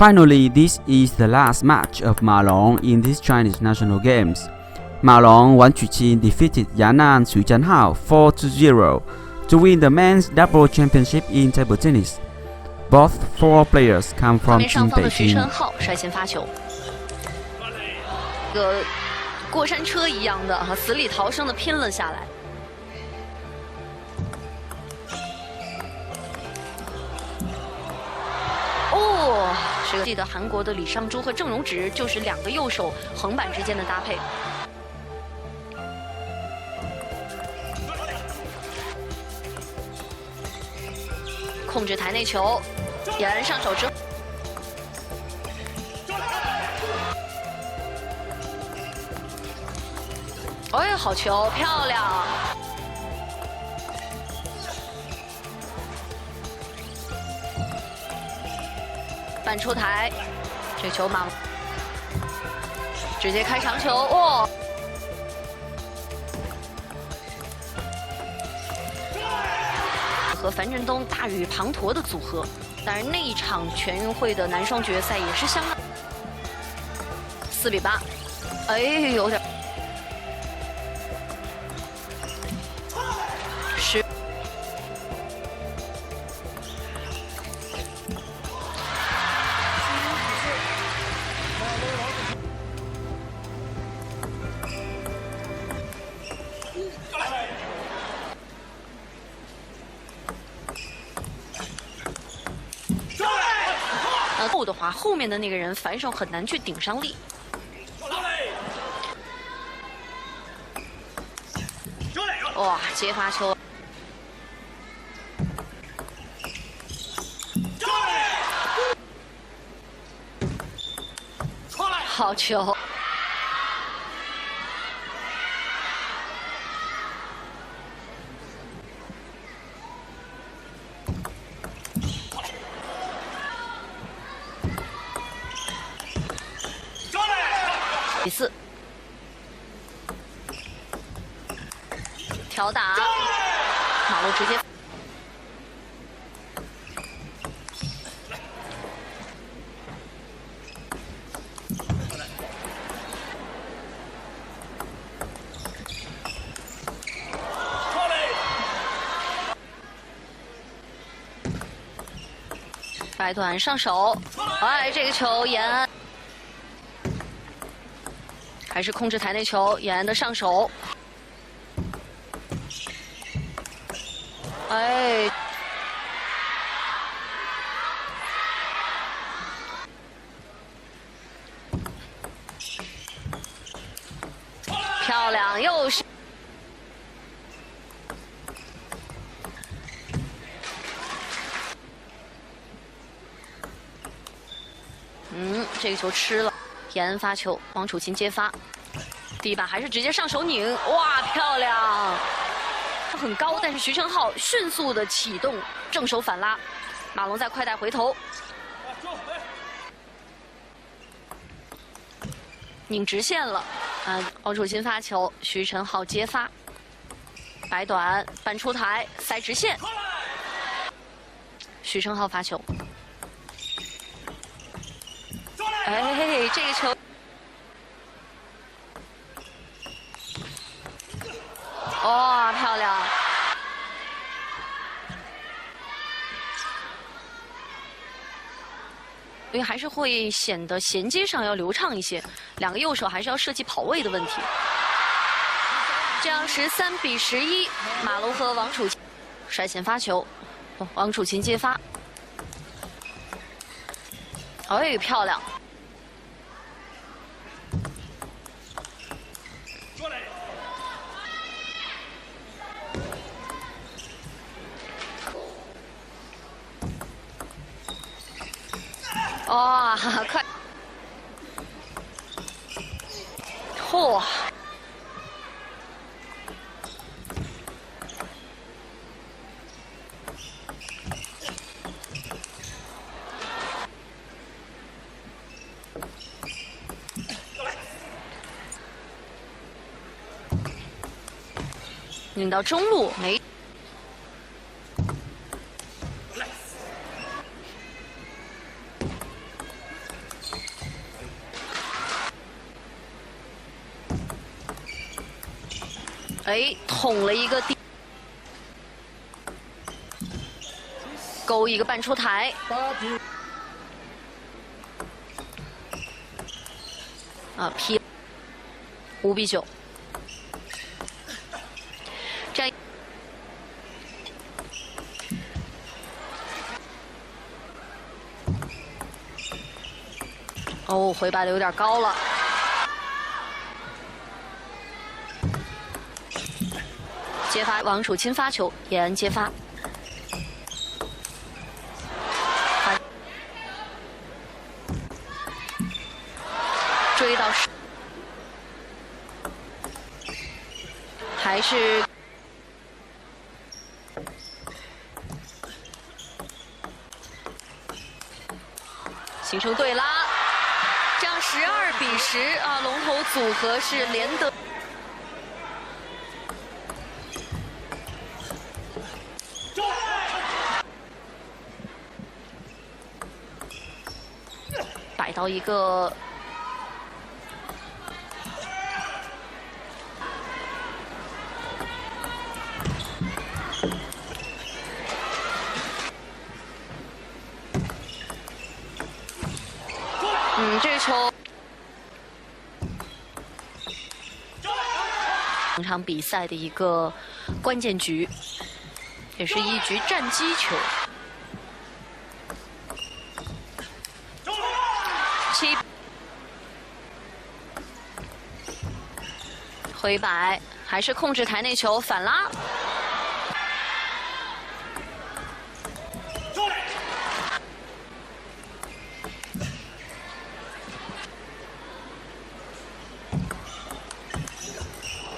Finally, this is the last match of Ma Long in these Chinese national games. Ma Long Wang Chuqin defeated Yanan Xu Jianhao 4-0 to win the men's double championship in table tennis. Both four players come 画 from 面上 Team 方的徐 Beijing. 晨浩率先发球，这个过山车一样的哈，死里逃生的拼了下来。哦，记得韩国的李尚洙和郑容植就是两个右手横板之间的搭配。控制台内球，延安上手之后。 哎，好球，漂亮！板出台，这球马直接开长球，哇！和樊振东大雨滂沱的组合，当然那一场全运会的男双决赛也是相当4比8，哎，有点。 后的话，后面的那个人反手很难去顶上力。哇，接发球。好球。 第4，挑打，马龙直接白短上手，哎，这个球延安。 还是控制台内球，延安的上手，哎，漂亮，又是，这个球吃了。 延安发球，王楚钦接发，第一把还是直接上手拧，哇，漂亮！很高，但是徐晨浩迅速的启动正手反拉，马龙再快带回头，拧直线了，王楚钦发球，徐晨浩接发，白短板出台，塞直线，徐晨浩发球。 哎，这个球，哇，漂亮！因为还是会显得衔接上要流畅一些，两个右手还是要设计跑位的问题。这样13比11，马龙和王楚钦率先发球，王楚钦接发，哎，漂亮！ 哇，快！嚯！拧到中路没。哎，捅了一个地，勾一个半出台。啊，劈5比9。这样。 哦，回摆的有点高了。接发，王楚钦发球，延安接发。追到10，还是形成对拉。 这样12比10啊，龙头组合是连得。摆到一个这球整场比赛的一个关键局，也是一局战机球。7回摆，还是控制台内球反拉。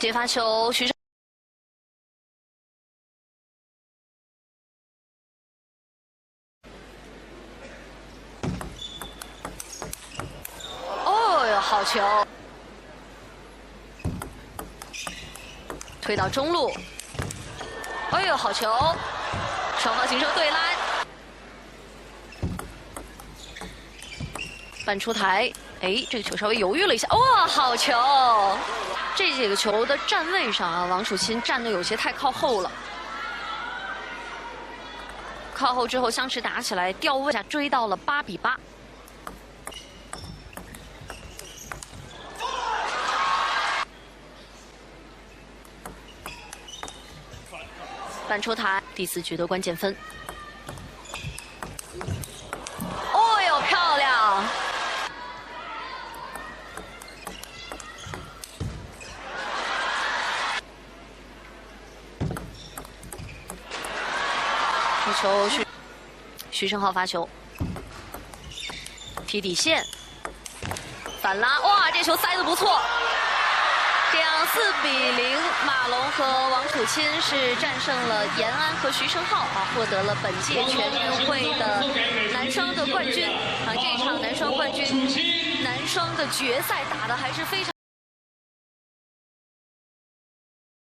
接发球，徐胜。哦哟，好球！推到中路。哎呦，好球！双方形成对拉。半出台，哎，这个球稍微犹豫了一下，哇，好球！ 这几个球的站位上啊，王楚钦站的有些太靠后了。靠后之后，相持打起来，调位下追到了8比8。半出台，第4局的关键分。哦哟，漂亮！ 这球是徐胜浩发球，踢底线，反拉，哇，这球塞得不错。这样4比0，马龙和王楚钦是战胜了延安和徐胜浩啊，获得了本届全运会的男双的冠军啊。这场男双冠军，男双的决赛打得还是非常。